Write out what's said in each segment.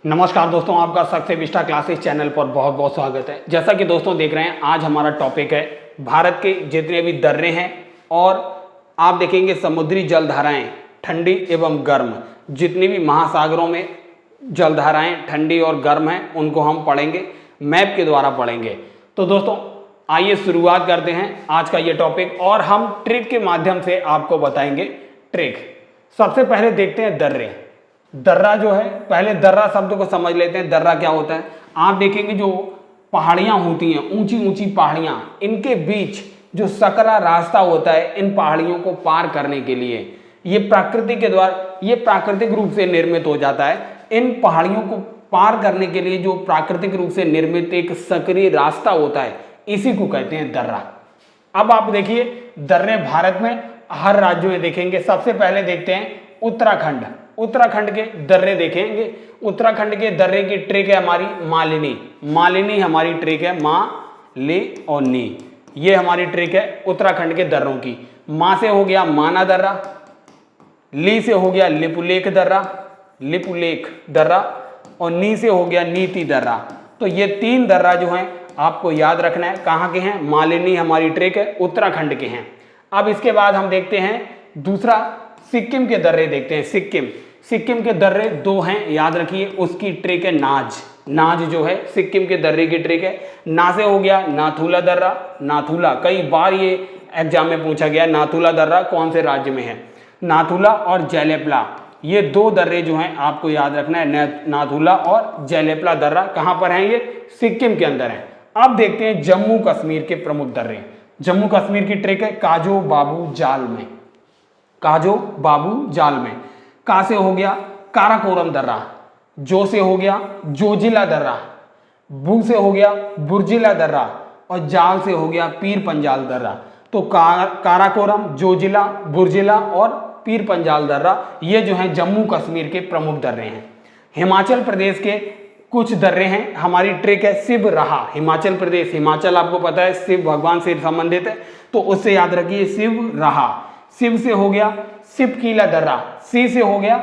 नमस्कार दोस्तों, आपका सक्सेस विस्टा क्लासेस चैनल पर बहुत बहुत स्वागत है। जैसा कि दोस्तों देख रहे हैं, आज हमारा टॉपिक है भारत के जितने भी दर्रे हैं और आप देखेंगे समुद्री जलधाराएं ठंडी एवं गर्म, जितनी भी महासागरों में जलधाराएं ठंडी और गर्म हैं उनको हम पढ़ेंगे, मैप के द्वारा पढ़ेंगे। तो दोस्तों आइए शुरुआत करते हैं आज का ये टॉपिक और हम ट्रिक के माध्यम से आपको बताएंगे ट्रिक। सबसे पहले देखते हैं दर्रे। दर्रा जो है, पहले दर्रा शब्द को समझ लेते हैं। दर्रा क्या होता है? आप देखेंगे जो पहाड़ियां होती हैं, ऊंची ऊंची पहाड़ियां, इनके बीच जो सकरा रास्ता होता है इन पहाड़ियों को पार करने के लिए, ये प्रकृति के द्वारा, ये प्राकृतिक रूप से निर्मित हो जाता है। इन पहाड़ियों को पार करने के लिए जो प्राकृतिक रूप से निर्मित एक सक्रिय रास्ता होता है, इसी को कहते हैं दर्रा। अब आप देखिए दर्रे भारत में हर राज्य में देखेंगे। सबसे पहले देखते हैं उत्तराखंड। उत्तराखंड के दर्रे देखेंगे। उत्तराखंड के दर्रे की ट्रिक है हमारी मालिनी। मालिनी हमारी ट्रिक है, माँ ले और नी, ये हमारी ट्रिक है उत्तराखंड के दर्रों की। माँ से हो गया माना दर्रा, ली से हो गया लिपुलेख दर्रा, लिपुलेख दर्रा, और नी से हो गया नीति दर्रा। तो ये तीन दर्रा जो हैं आपको याद रखना है। कहाँ के हैं? मालिनी हमारी ट्रिक है, उत्तराखंड के हैं। अब इसके बाद हम देखते हैं दूसरा, सिक्किम के दर्रे देखते हैं। सिक्किम के दर्रे दो हैं, याद रखिए। उसकी ट्रिक है नाज। नाज जो है सिक्किम के दर्रे की ट्रिक है। ना से हो गया नाथुला दर्रा। नाथुला कई बार ये एग्जाम में पूछा गया, नाथुला दर्रा कौन से राज्य में है? नाथुला और जैलेपला, ये दो दर्रे जो हैं आपको याद रखना है। नाथुला और जैलेपला दर्रा कहाँ पर हैं? ये सिक्किम के अंदर है। अब देखते हैं जम्मू कश्मीर के प्रमुख दर्रे। जम्मू कश्मीर की ट्रिक है काजो बाबू जाल में। काजो बाबू जाल में। का से हो गया काराकोरम दर्रा, जो से हो गया जोजिला दर्रा, बू से हो गया बुर्जिला दर्रा, और जाल से हो गया पीर पंजाल दर्रा। तो काराकोरम, जोजिला, बुर्जिला और पीर पंजाल दर्रा, ये जो है जम्मू कश्मीर के प्रमुख दर्रे हैं। हिमाचल प्रदेश के कुछ दर्रे हैं, हमारी ट्रिक है शिव रहा। हिमाचल प्रदेश, हिमाचल आपको पता है शिव भगवान से संबंधित है, तो उससे याद रखिए शिव रहा। शिव से हो गया सिपकीला दर्रा, सी से हो गया,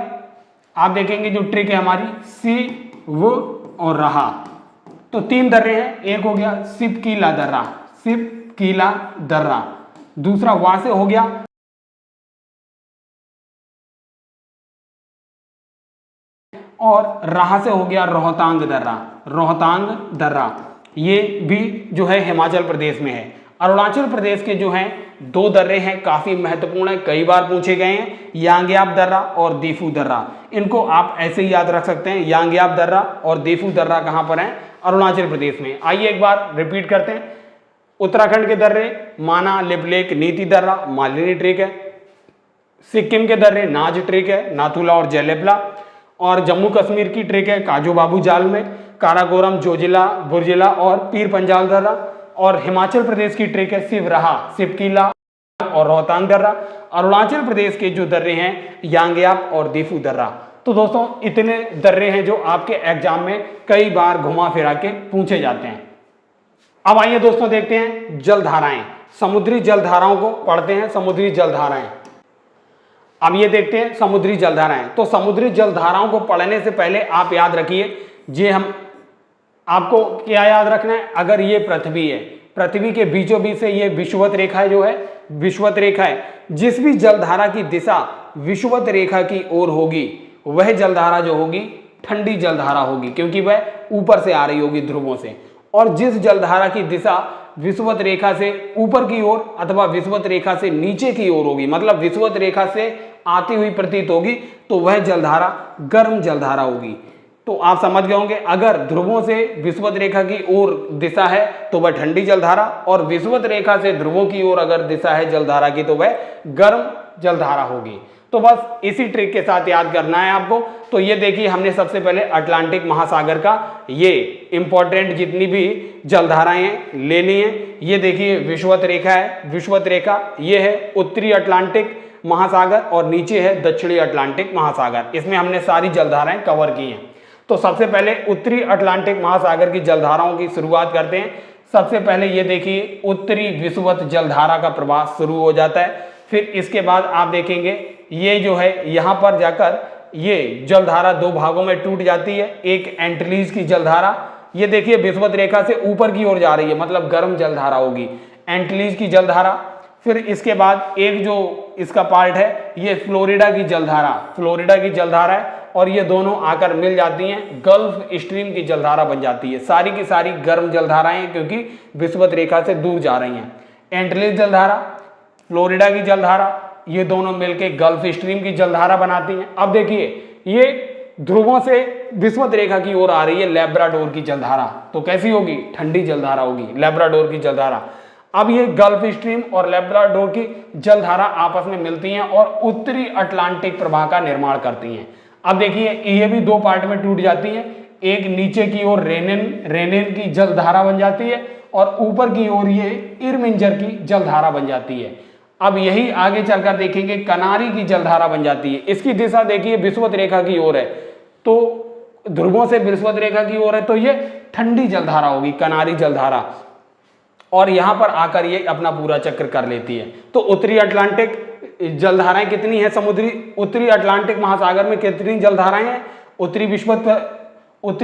आप देखेंगे जो ट्रिक है हमारी सी वो और रहा, तो तीन दर्रे हैं। एक हो गया सिपकीला दर्रा, सिपकीला दर्रा। दूसरा वा से हो गया और रहा से हो गया रोहतांग दर्रा, रोहतांग दर्रा। ये भी जो है हिमाचल प्रदेश में है। अरुणाचल प्रदेश के जो हैं दो दर्रे हैं, काफी महत्वपूर्ण है, कई बार पूछे गए हैं, यांग्याप दर्रा और दीफू दर्रा। इनको आप ऐसे ही याद रख सकते हैं, यांग्याप दर्रा और दीफू दर्रा कहां पर हैं? अरुणाचल प्रदेश में। आइए एक बार रिपीट करते हैं। उत्तराखंड के दर्रे माना, लिपुलेख, नीति दर्रा, मालिनी ट्रिक है। सिक्किम के दर्रे नाज ट्रिक है, नाथुला और जैलेपला। और जम्मू कश्मीर की ट्रिक है काजू बाबू जाल में, काराकोरम, जोजिला, बुर्जिला और पीर पंजाल दर्रा। और हिमाचल प्रदेश की ट्रिक है शिव रहा, सिपकीला और रोहतांग दर्रा। अरुणाचल प्रदेश के जो दर्रे हैं यांग्याप और दीफू दर्रा। तो दोस्तों इतने दर्रे हैं जो आपके एग्जाम में कई बार घुमा फिरा के पूछे जाते हैं। अब आइए दोस्तों देखते हैं जलधाराएं। समुद्री जलधाराओं को पढ़ते हैं। समुद्री जलधाराएं, अब ये देखते हैं समुद्री जलधाराएं। तो समुद्री जलधाराओं को पढ़ने से पहले आप याद रखिए, ये हम आपको क्या याद रखना है? अगर ये पृथ्वी है, पृथ्वी के बीचों बीच से ये विषुवत रेखा जो है, विषुवत रेखा है, जिस भी जलधारा की दिशा विषुवत रेखा की ओर होगी वह जलधारा जो होगी ठंडी जलधारा होगी, क्योंकि वह ऊपर से आ रही होगी ध्रुवों से। और जिस जलधारा की दिशा विषुवत रेखा से ऊपर की ओर अथवा विषुवत रेखा से नीचे की ओर होगी, मतलब विषुवत रेखा से आती हुई प्रतीत होगी, तो वह जलधारा गर्म जलधारा होगी। तो आप समझ गए होंगे, अगर ध्रुवों से विषुवत रेखा की ओर दिशा है तो वह ठंडी जलधारा, और विषुवत रेखा से ध्रुवों की ओर अगर दिशा है जलधारा की तो वह गर्म जलधारा होगी। तो बस इसी ट्रिक के साथ याद करना है आपको। तो ये देखिए हमने सबसे पहले अटलांटिक महासागर का ये इंपॉर्टेंट जितनी भी जलधाराएं हैं लेनी है। ये देखिए विषुवत रेखा है, विषुवत रेखा ये है उत्तरी अटलांटिक महासागर और नीचे है दक्षिणी अटलांटिक महासागर। इसमें हमने सारी जलधाराएं कवर की हैं। तो सबसे पहले उत्तरी अटलांटिक महासागर की जलधाराओं की शुरुआत करते हैं। सबसे पहले ये देखिए उत्तरी विषुवत जलधारा का प्रवाह शुरू हो जाता है। फिर इसके बाद आप देखेंगे ये जो है यहाँ पर जाकर ये जलधारा दो भागों में टूट जाती है। एक एंटलीज की जलधारा, ये देखिए विषुवत रेखा से ऊपर की ओर जा रही है, मतलब गर्म जलधारा होगी एंटलीज की जलधारा। फिर इसके बाद एक जो इसका पार्ट है ये फ्लोरिडा की जलधारा है, और ये दोनों आकर मिल जाती हैं, गल्फ स्ट्रीम की जलधारा बन जाती है। सारी की सारी गर्म जलधाराएं हैं क्योंकि विषुवत रेखा से दूर जा रही हैं। एंटलीज जलधारा, फ्लोरिडा की जलधारा, ये दोनों मिलकर गल्फ स्ट्रीम की जलधारा बनाती हैं। अब देखिए ये ध्रुवों से विषुवत रेखा की ओर आ रही है लैब्राडोर की जलधारा, तो कैसी होगी? ठंडी जलधारा होगी, लैब्राडोर की जलधारा। अब ये गल्फ स्ट्रीम और लैब्राडोर की जलधारा आपस में मिलती हैं और उत्तरी अटलांटिक प्रवाह का निर्माण करती हैं। अब देखिए ये भी दो पार्ट में टूट जाती है। एक नीचे की ओर रेनिन की जलधारा बन जाती है और ऊपर की ओर ये इरमिंजर की जलधारा बन जाती है। अब यही आगे चलकर देखेंगे कनारी की जलधारा बन जाती है। इसकी दिशा देखिए विषुवत रेखा की ओर है, तो ध्रुवों से विषुवत रेखा की ओर है, तो ये ठंडी जलधारा होगी, कनारी जलधारा, और यहां पर आकर ये अपना पूरा चक्र कर लेती है। तो उत्तरी अटलांटिक जलधाराएं कितनी है? उत्तरी अटलांटिक महासागर में कितनी जलधाराएं हैं? उत्तरी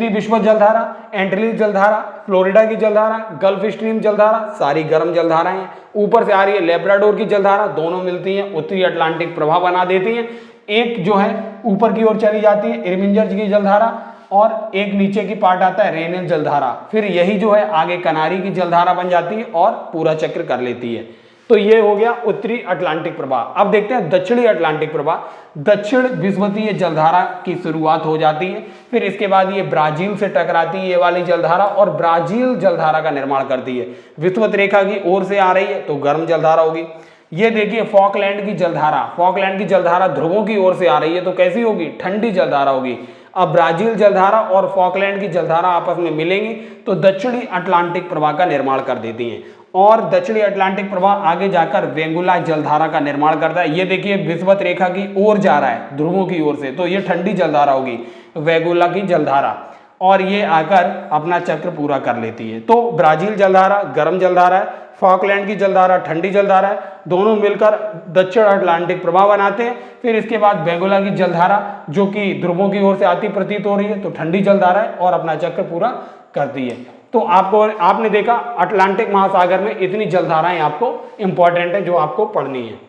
विषुवत जलधारा, एंटलीज जलधारा, फ्लोरिडा की जलधारा, गल्फ स्ट्रीम जलधारा, सारी गर्म जलधाराएं हैं। ऊपर से आ रही है लैब्राडोर की जलधारा, दोनों मिलती हैं, उत्तरी अटलांटिक प्रवाह बना देती हैं। एक जो है ऊपर की ओर चली जाती है इरमिंजर की जलधारा, और एक नीचे की पार्ट आता है रेनिन जलधारा। फिर यही जो है आगे कनारी की जलधारा बन जाती है और पूरा चक्र कर लेती है। तो ये हो गया उत्तरी अटलांटिक प्रवाह। अब देखते हैं दक्षिणी अटलांटिक प्रवाह। दक्षिण विषुवतीय जलधारा की शुरुआत हो जाती है, फिर इसके बाद ये ब्राजील से टकराती है ये वाली जलधारा, और ब्राजील जलधारा का निर्माण करती है। विषुवत रेखा की ओर से आ रही है तो गर्म जलधारा होगी। ये देखिए फॉकलैंड की जलधारा ध्रुवों की ओर से आ रही है, तो कैसी होगी? ठंडी जलधारा होगी। अब ब्राजील जलधारा और फॉकलैंड की जलधारा आपस में मिलेंगी तो दक्षिणी अटलांटिक प्रवाह का निर्माण कर देती हैं, और दक्षिणी अटलांटिक प्रवाह आगे जाकर वेंगुला जलधारा का निर्माण करता है। ये देखिए विषुवत रेखा की ओर जा रहा है ध्रुवों की ओर से, तो ये ठंडी जलधारा होगी, वेंगुला की जलधारा, और ये आकर अपना चक्र पूरा कर लेती है। तो ब्राजील जलधारा गर्म जलधारा है, फॉकलैंड की जलधारा ठंडी जलधारा है, दोनों मिलकर दक्षिण अटलांटिक प्रवाह बनाते हैं। फिर इसके बाद वेंगुला की जलधारा जो कि ध्रुवों की ओर से आती प्रतीत हो रही है, तो ठंडी जलधारा है और अपना चक्र पूरा करती है। तो आपने देखा अटलांटिक महासागर में इतनी जलधाराएं आपको इंपॉर्टेंट है जो आपको पढ़नी है।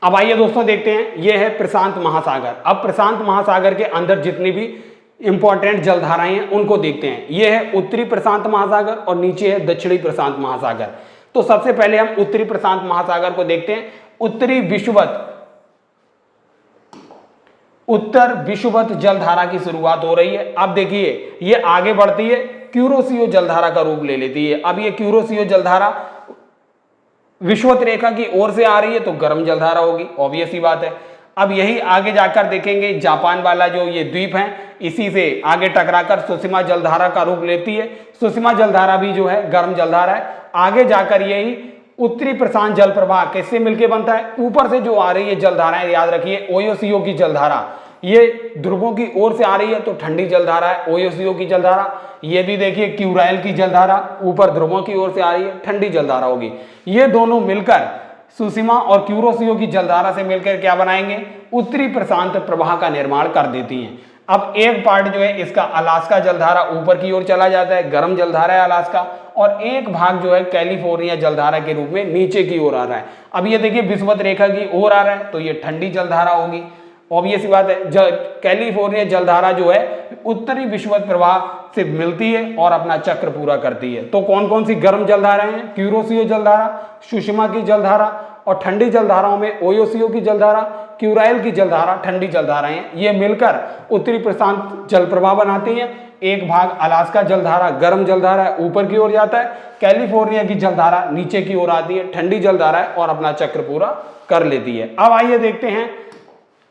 अब आइए दोस्तों देखते हैं, यह है प्रशांत महासागर। अब प्रशांत महासागर के अंदर जितनी भी इंपॉर्टेंट जलधाराएं हैं उनको देखते हैं। यह है उत्तरी प्रशांत महासागर और नीचे है दक्षिणी प्रशांत महासागर। तो सबसे पहले हम उत्तरी प्रशांत महासागर को देखते हैं। उत्तर विषुवत जलधारा की शुरुआत हो रही है। अब देखिए ये आगे बढ़ती है, क्यूरोसियो जलधारा का रूप ले लेती है। अब ये क्यूरोसियो जलधारा विषुवत रेखा की ओर से आ रही है तो गर्म जलधारा होगी, ऑब्वियस ही बात है। अब यही आगे जाकर देखेंगे जापान वाला जो ये द्वीप है, इसी से आगे टकराकर सुषमा जलधारा का रूप लेती है। सुषमा जलधारा भी जो है गर्म जलधारा है। आगे जाकर यही उत्तरी प्रशांत जल प्रवाह किससे मिलकर बनता है? ऊपर से जो आ रही है जलधाराएं, याद रखिए ओयोसियो की जलधारा, ये ध्रुवों की ओर से आ रही है तो ठंडी जलधारा है, ओयोसियो की जलधारा। ये भी देखिए क्यूराइल की जलधारा ऊपर ध्रुवों की ओर से आ रही है, ठंडी जलधारा होगी। ये दोनों मिलकर सुषमा और क्यूरोसियो की जलधारा से मिलकर क्या बनाएंगे? उत्तरी प्रशांत प्रवाह का निर्माण कर देती हैं। अब एक पार्ट जो है इसका अलास्का जलधारा ऊपर की ओर चला जाता है, गर्म जलधारा है अलास्का, और एक भाग जो है कैलिफोर्निया जलधारा के रूप में नीचे की ओर आ रहा है। अब ये देखिए विषुवत रेखा की ओर आ रहा है तो ये ठंडी जलधारा होगी, ऑब्वियस सी बात है। कैलिफोर्निया जलधारा जो है उत्तरी विषुवत प्रवाह से मिलती है और अपना चक्र पूरा करती है। तो कौन कौन सी गर्म जलधाराएं हैं? क्यूरोसियो जलधारा, सुषमा की जलधारा, और ठंडी जलधाराओं में ओयोसियो की जलधारा, क्यूराइल की जलधारा, ठंडी जलधाराएं, ये मिलकर उत्तरी प्रशांत जल प्रवाह बनाती हैं। एक भाग अलास्का जलधारा गर्म जलधारा है, ऊपर की ओर जाता है, कैलिफोर्निया की जलधारा नीचे की ओर आती है, ठंडी जलधारा है और अपना चक्र पूरा कर लेती है। अब आइए देखते हैं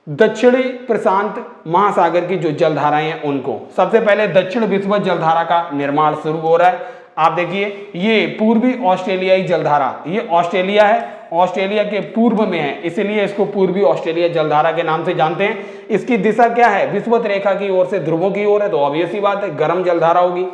दक्षिणी प्रशांत महासागर की जो जलधाराएं हैं उनको। सबसे पहले दक्षिण विषुवत जलधारा का निर्माण शुरू हो रहा है। आप देखिए ये पूर्वी ऑस्ट्रेलियाई जलधारा, ये ऑस्ट्रेलिया है, ऑस्ट्रेलिया के पूर्व में है, इसलिए इसको पूर्वी ऑस्ट्रेलिया जलधारा के नाम से जानते हैं। इसकी दिशा क्या है? विषुवत रेखा की ओर से ध्रुवों की ओर है, तो ऑब्वियस ही बात है गर्म जलधारा होगी।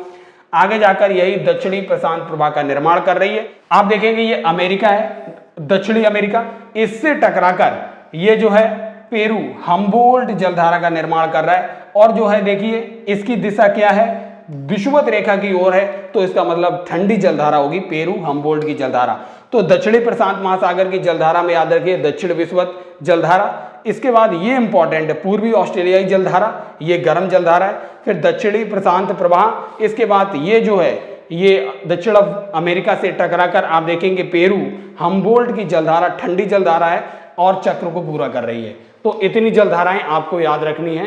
आगे जाकर यही दक्षिणी प्रशांत प्रवाह का निर्माण कर रही है। आप देखेंगे ये अमेरिका है, दक्षिणी अमेरिका, इससे टकराकर ये जो है पेरू हम्बोल्ट जलधारा का निर्माण कर रहा है। और जो है देखिए इसकी दिशा क्या है, विषुवत रेखा की ओर है, तो इसका मतलब ठंडी जलधारा होगी पेरू हम्बोल्ट की जलधारा। तो दक्षिणी प्रशांत महासागर की जलधारा में याद रखिए दक्षिण विषुवत जलधारा। इसके बाद ये इंपॉर्टेंट है, पूर्वी ऑस्ट्रेलियाई जलधारा, ये गर्म जलधारा है। फिर दक्षिणी प्रशांत प्रवाह, इसके बाद ये जो है ये दक्षिण अमेरिका से टकराकर आप देखेंगे पेरू हम्बोल्ट की जलधारा ठंडी जलधारा है और चक्र को पूरा कर रही है। तो इतनी जलधाराएं आपको याद रखनी है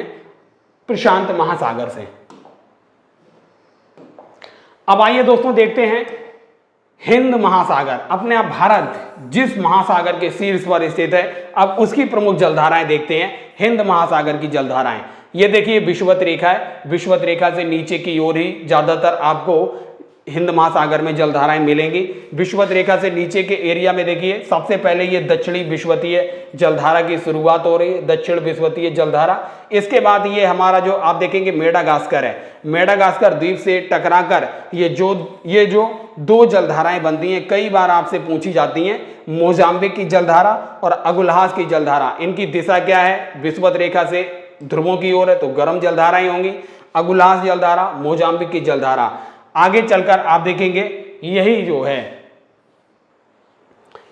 प्रशांत महासागर से। अब आइए दोस्तों देखते हैं हिंद महासागर। अपने आप भारत जिस महासागर के शीर्ष पर स्थित है, अब उसकी प्रमुख जलधाराएं देखते हैं। हिंद महासागर की जलधाराएं, ये देखिए विषुवत रेखा है, विषुवत रेखा से नीचे की ओर ही ज्यादातर आपको हिंद महासागर में जलधाराएं मिलेंगी। विषुवत रेखा से नीचे के एरिया में देखिए सबसे पहले ये दक्षिणी विषुवतीय जलधारा की शुरुआत हो रही है, दक्षिण विषुवतीय जलधारा। इसके बाद ये हमारा जो आप देखेंगे मेडागास्कर है, मेडागास्कर द्वीप से टकराकर ये जो दो जलधाराएं बनती हैं, कई बार आपसे पूछी जाती हैं, मोजाम्बिक की जलधारा और अगुल्हास की जलधारा। इनकी दिशा क्या है, विषुवत रेखा से ध्रुवों की ओर है, तो गर्म जलधाराएं होंगी। अगुल्हास जलधारा, मोजाम्बिक की जलधारा। आगे चलकर आप देखेंगे यही जो है,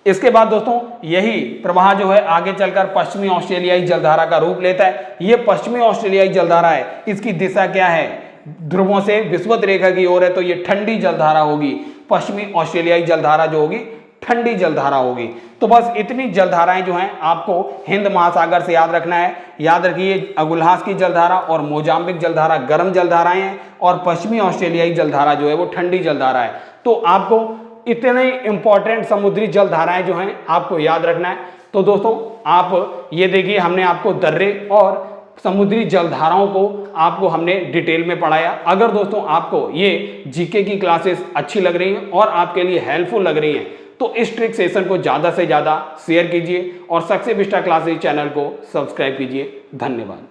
इसके बाद दोस्तों यही प्रवाह जो है आगे चलकर पश्चिमी ऑस्ट्रेलियाई जलधारा का रूप लेता है। यह पश्चिमी ऑस्ट्रेलियाई जलधारा है, इसकी दिशा क्या है, ध्रुवों से विषुवत रेखा की ओर है, तो ये ठंडी जलधारा होगी। पश्चिमी ऑस्ट्रेलियाई जलधारा जो होगी ठंडी जलधारा होगी। तो बस इतनी जलधाराएं जो हैं आपको हिंद महासागर से याद रखना है। याद रखिए अगुल्हास की जलधारा और मोजाम्बिक जलधारा गर्म जलधाराएं हैं और पश्चिमी ऑस्ट्रेलियाई जलधारा जो है वो ठंडी जलधारा है। तो आपको इतने इंपॉर्टेंट समुद्री जलधाराएं जो हैं आपको याद रखना है। तो दोस्तों आप ये देखिए हमने आपको दर्रे और समुद्री जलधाराओं को आपको हमने डिटेल में पढ़ाया। अगर दोस्तों आपको ये जीके की क्लासेस अच्छी लग रही हैं और आपके लिए हेल्पफुल लग रही हैं तो इस ट्रिक सेशन को ज़्यादा से ज़्यादा शेयर कीजिए और सक्सेस विस्टा क्लासेस चैनल को सब्सक्राइब कीजिए। धन्यवाद।